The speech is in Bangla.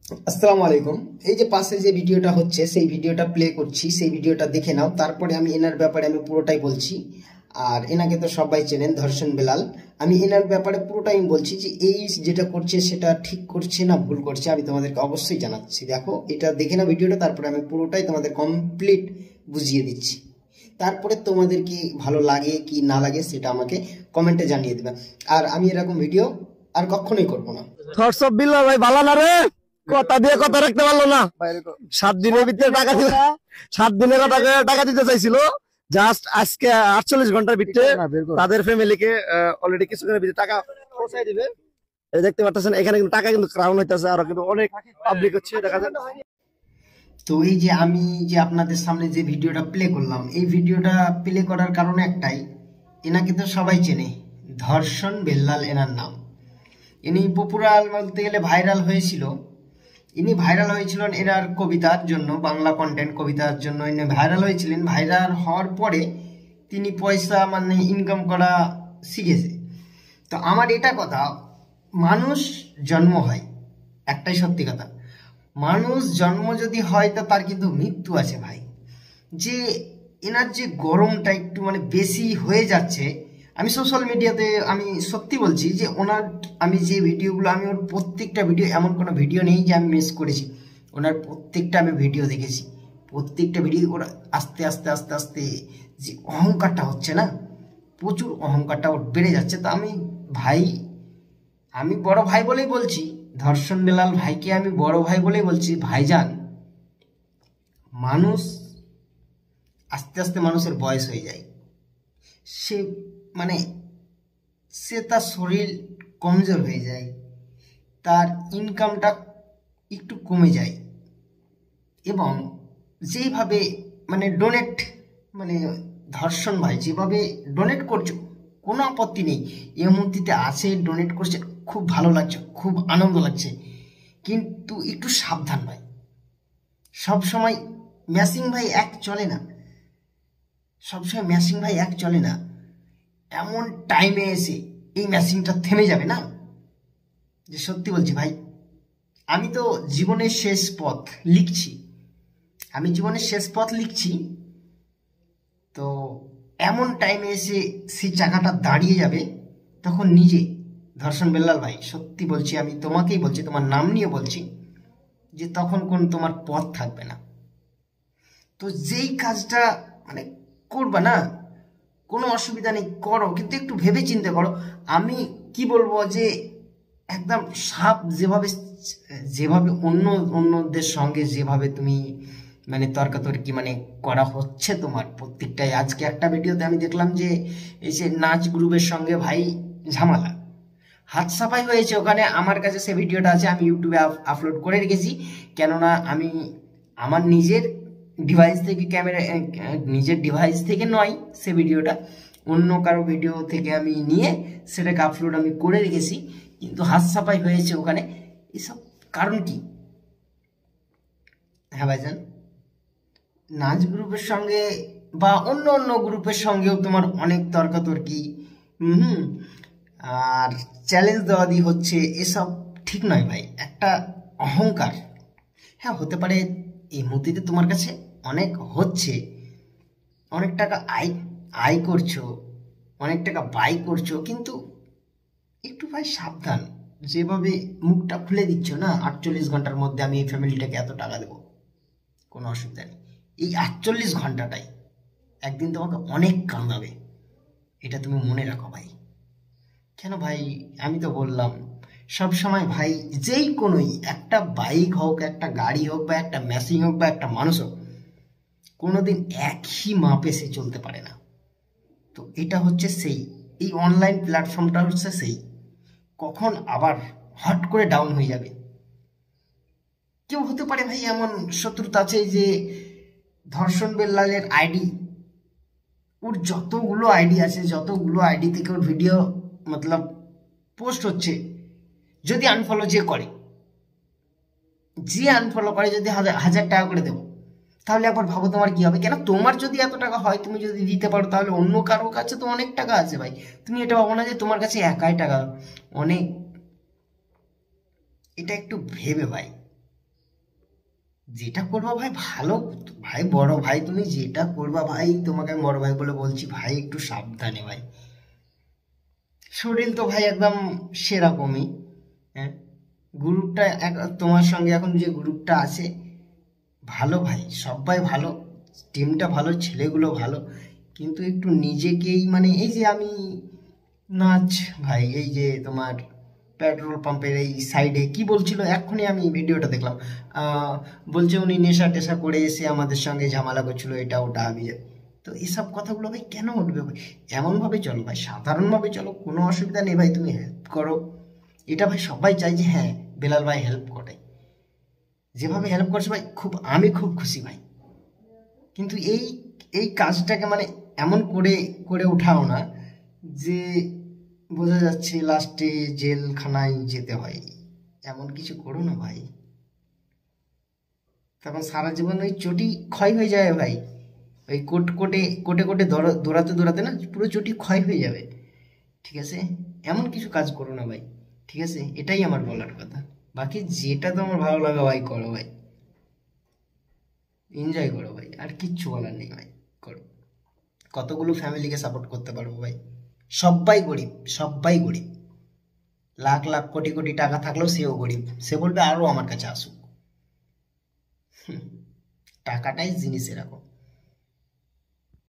আসসালামু আলাইকুম। এই যে পাশে যে ভিডিওটা হচ্ছে সেই ভিডিওটা প্লে করছি, সেই ভিডিওটা দেখে নাও। তারপরে আমি এনার ব্যাপারে আমি পুরোটাই বলছি। আর এনাকে তো সবাই চেনেন, ধর্ষণ বেলাল। আমি এনার ব্যাপারে পুরোটাই বলছি যে এই যেটা করছে সেটা ঠিক করছে না ভুল করছে, আমি তোমাদেরকে অবশ্যই জানাচ্ছি। দেখো, এটা দেখে নাও ভিডিওটা, তারপরে আমি পুরোটাই তোমাদের কমপ্লিট বুঝিয়ে দিচ্ছি। তারপরে তোমাদের কি ভালো লাগে কি না লাগে সেটা আমাকে কমেন্টে জানিয়ে দেবে। আর আমি এরকম ভিডিও আর কখনোই করবো না। হোয়াটসঅ্যাপ বিল্লাহ ভাই ভালো না রে, কথা দিয়ে কথা রাখতে পারলো না। 7 দিনের ভিতরে টাকা দিল, 7 দিনের টাকা দিতে চাইছিল, জাস্ট আজকে 48 ঘন্টার ভিতরে তাদের ফ্যামিলিকে অলরেডি কিছুক্ষণের ভিতরে টাকা পৌঁছাই দিবে। এই দেখতে পাচ্ছেন এখানে কিন্তু টাকা কিন্তু ক্রাউন হইতেছে, আর কিন্তু অনেক পাবলিক হচ্ছে দেখা যায়। তো এই যে আমি যে আপনাদের সামনে যে ভিডিওটা প্লে করলাম, এই ভিডিওটা প্লে করার কারণে একটাই, এনাকে তো সবাই চেনে, ধর্ষণ বেল্লাল এনার নাম। ইনি পপুলার বলতে গেলে ভাইরাল হয়েছিল। ইনি ভাইরাল হয়েছিলেন এনার কবিতার জন্য, বাংলা কন্টেন্ট কবিতার জন্য ইনি ভাইরাল হয়েছিলেন। ভাইরাল হওয়ার পরে তিনি পয়সা ইনকাম করা শিখেছে। তো আমার এটা কথা, মানুষ জন্ম হয়, একটাই সত্যি কথা, মানুষ জন্ম যদি হয় তো তার কিন্তু মৃত্যু আছে ভাই। যে এনার যে গরমটা একটু বেশি হয়ে যাচ্ছে, আমি সোশ্যাল মিডিয়াতে আমি সত্যি বলছি যে ওনার আমি যে ভিডিওগুলো, আমি ওর প্রত্যেকটা ভিডিও, এমন কোনো ভিডিও নেই যে আমি মিস করেছি। ওনার প্রত্যেকটা আমি ভিডিও দেখেছি, প্রত্যেকটা ভিডিও ওর আস্তে আস্তে আস্তে আস্তে যে অহংকারটা হচ্ছে না, প্রচুর অহংকারটা ওর বেড়ে যাচ্ছে। তো আমি বড় ভাই বলেই বলছি, ধর্ষণ বেলাল ভাইকে আমি বড় ভাই বলেই বলছি, ভাইজান, মানুষ আস্তে আস্তে মানুষের বয়স হয়ে যায়, সে সে তার শরীর কমজোর হয়ে যায়, তার ইনকামটা একটু কমে যায়, এবং যেইভাবে ডোনেট ধর্ষণ ভাই যেভাবে ডোনেট করছো কোনো আপত্তি নেই, এই মুহূর্তে আছে ডোনেট করছে, খুব ভালো লাগছে, খুব আনন্দ লাগছে, কিন্তু একটু সাবধান ভাই। সবসময় ম্যাসিং ভাই এক চলে না, সবসময় ম্যাসিং ভাই এক চলে না। এমন টাইমে এসে এই ম্যাসিংটা থেমে যাবে না, যে সত্যি বলছি ভাই, আমি তো জীবনের শেষ পথ লিখছি, আমি জীবনের শেষ পথ লিখছি। তো এমন টাইমে এসে সেই চাকাটা দাঁড়িয়ে যাবে, তখন নিজে ধর্ষণ বেল্লাল ভাই সত্যি বলছি, আমি তোমাকেই বলছি, তোমার নাম নিয়ে বলছি, যে তখন তোমার পথ থাকবে না। তো যেই কাজটা করবা না, কোনো অসুবিধা নেই, করো, কিন্তু একটু ভেবে চিন্তে করো। আমি কি বলবো, যে একদম সাপ যেভাবে যেভাবে অন্যদের সঙ্গে যেভাবে তুমি তর্কাতর্কি করা হচ্ছে তোমার প্রত্যেকটাই। আজকে একটা ভিডিওতে আমি দেখলাম যে এই যে নাচ গ্রুপের সঙ্গে ভাই ঝামেলা, হাত সাফাই হয়েছে ওখানে। আমার কাছে সে ভিডিওটা আছে, আমি ইউটিউবে আপলোড করে রেখেছি। কেননা আমি আমার নিজের ডিভাইস থেকে নিজের ডিভাইস থেকে নয়, সে ভিডিওটা অন্য কারো ভিডিও থেকে আমি নিয়ে সেটাকে আপলোড আমি করে রেখেছি। কিন্তু হাত সাফাই হয়েছে ওখানে, এসব কারণ কি? হ্যাঁ ভাইজান, নাচ গ্রুপের সঙ্গে বা অন্য অন্য গ্রুপের সঙ্গেও তোমার অনেক তর্কাতর্কি, আর চ্যালেঞ্জ দেওয়া দিয়ে হচ্ছে, এসব ঠিক নয় ভাই। একটা অহংকার, হ্যাঁ হতে পারে এই মুহূর্তে তোমার কাছে অনেক হচ্ছে, অনেক টাকা আয় করছো, অনেক টাকা ব্যয় করছো, কিন্তু একটু ভাই সাবধান। যেভাবে মুখটা খুলে দিচ্ছ না, 48 ঘন্টার মধ্যে আমি এই ফ্যামিলিটাকে এত টাকা দেবো, কোনো অসুবিধা নেই, এই 48 ঘন্টাটাই একদিন তোমাকে অনেক কান্দাবে, এটা তুমি মনে রাখো ভাই। কেন ভাই, আমি তো বললাম সব সময় ভাই, যেই কোনোই একটা বাইক হোক, একটা গাড়ি হোক, বা একটা মেশিন হোক, বা একটা মানুষ হোক, কোনোদিন একই মাপে সে চলতে পারে না। তো এটা হচ্ছে সেই, এই অনলাইন প্ল্যাটফর্মটা হচ্ছে সেই, কখন আবার হট করে ডাউন হয়ে যাবে। কেউ হতে পারে ভাই এমন শত্রুতা আছে যে ধর্ষণ বেল্লালের আইডি, ওর যতগুলো আইডি আছে, যতগুলো আইডি থেকে ওর ভিডিও পোস্ট হচ্ছে, যদি আনফলো যে আনফলো করে, যদি 1000 টাকা করে দেবো, তাহলে একবার ভাবো তোমার কি হবে। কেন, তোমার যদি এত টাকা হয়, তুমি যদি দিতে পারো, তাহলে অন্য কারো কাছে তো অনেক টাকা আছে ভাই। তুমি এটা ভাবো না যে তোমার কাছে একাই টাকা, অনেক। এটা একটু ভেবে ভাই, যেটা করবা ভাই ভালো, ভাই বড় ভাই তুমি যেটা করবা ভাই, তোমাকে আমি বড় ভাই বলে বলছি ভাই, একটু সাবধানে ভাই। শরীর তো ভাই একদম সেরকমই। হ্যাঁ, গ্রুপটা তোমার সঙ্গে এখন যে গ্রুপটা আছে ভালো ভাই, সবাই ভালো, টিমটা ভালো, ছেলেগুলো ভালো, কিন্তু একটু নিজেকেই মানে এই যে আমি নাচ ভাই, এই যে তোমার পেট্রোল পাম্পের এই সাইডে কি বলছিল এক্ষুনি, আমি ভিডিওটা দেখলাম, বলছে উনি নেশা টেশা করে এসে আমাদের সঙ্গে ঝামেলা করছিল, এটা ওটা আমি। তো এসব কথাগুলো ভাই কেন উঠবে ভাই? এমনভাবে চলো ভাই, সাধারণভাবে চলো, কোনো অসুবিধা নেই ভাই, তুমি হেল্প করো, এটা ভাই সবাই চাই যে হ্যাঁ বেলাল ভাই হেল্প করে, যেভাবে হেল্প করছে ভাই আমি খুব খুশি ভাই। কিন্তু এই এই কাজটাকে মানে এমন করে করে উঠাও না যে বোঝা যাচ্ছে লাস্টে জেলখানায় যেতে হয়, এমন কিছু করো না ভাই, তখন সারা জীবন ওই চটি ক্ষয় হয়ে যাবে ভাই, ওই কোটে কোটে কোটে দৌড়াতে দৌড়াতে না পুরো চটি ক্ষয় হয়ে যাবে। ঠিক আছে, এমন কিছু কাজ করো না ভাই, ঠিক আছে, এটাই আমার বলার কথা। বাকি যেটা তোমার ভালো লাগে ভাই করো ভাই, এনজয় করো ভাই, আর কিচ্ছু বলার নেই ভাই, করো। কতগুলো ফ্যামিলিকে সাপোর্ট করতে পারবো ভাই? সবাই গরিব, সবাই গরিব, লাখ লাখ কোটি কোটি টাকা থাকলেও সেও গরিব, সে বলবে আরো আমার কাছে আসুক। টাকাটাই জিনিস এরকম।